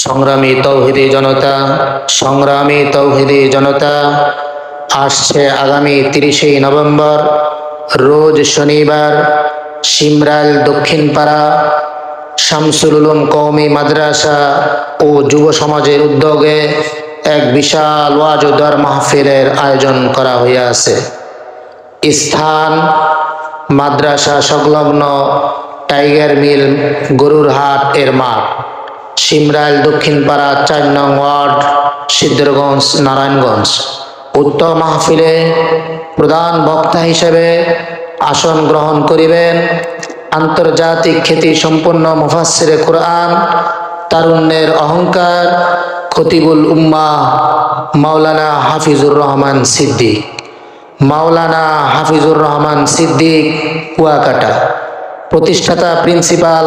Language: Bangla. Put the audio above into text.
সংগ্রামী তৌহিদি জনতা, আসছে আগামী 30শে নভেম্বর রোজ শনিবার শিমরাইল দক্ষিণপাড়া শামসুল উলুম কওমি মাদ্রাসা ও যুব সমাজের উদ্যোগে এক বিশাল ওয়াজ ও দোয়ার মাহফিলের আয়োজন করা হইয়াছে। স্থান মাদ্রাসা সংলগ্ন টাইগার মিল গরুর হাট এর মাঠ, শিমরাইল দক্ষিণপাড়া 4 নং ওয়ার্ড, সিদ্ধিরগঞ্জ, নারায়ণগঞ্জ। উক্ত মাহফিলে প্রধান বক্তা হিসেবে আসন গ্রহণ করিবেন আন্তর্জাতিক খ্যাতি সম্পন্ন মুফাসসিরে কুরআন, তারুণ্যের অহংকার, খতিবুল উম্মাহ মাওলানা হাফিজুর রহমান সিদ্দিক কুয়াকাটা, প্রতিষ্ঠাতা প্রিন্সিপাল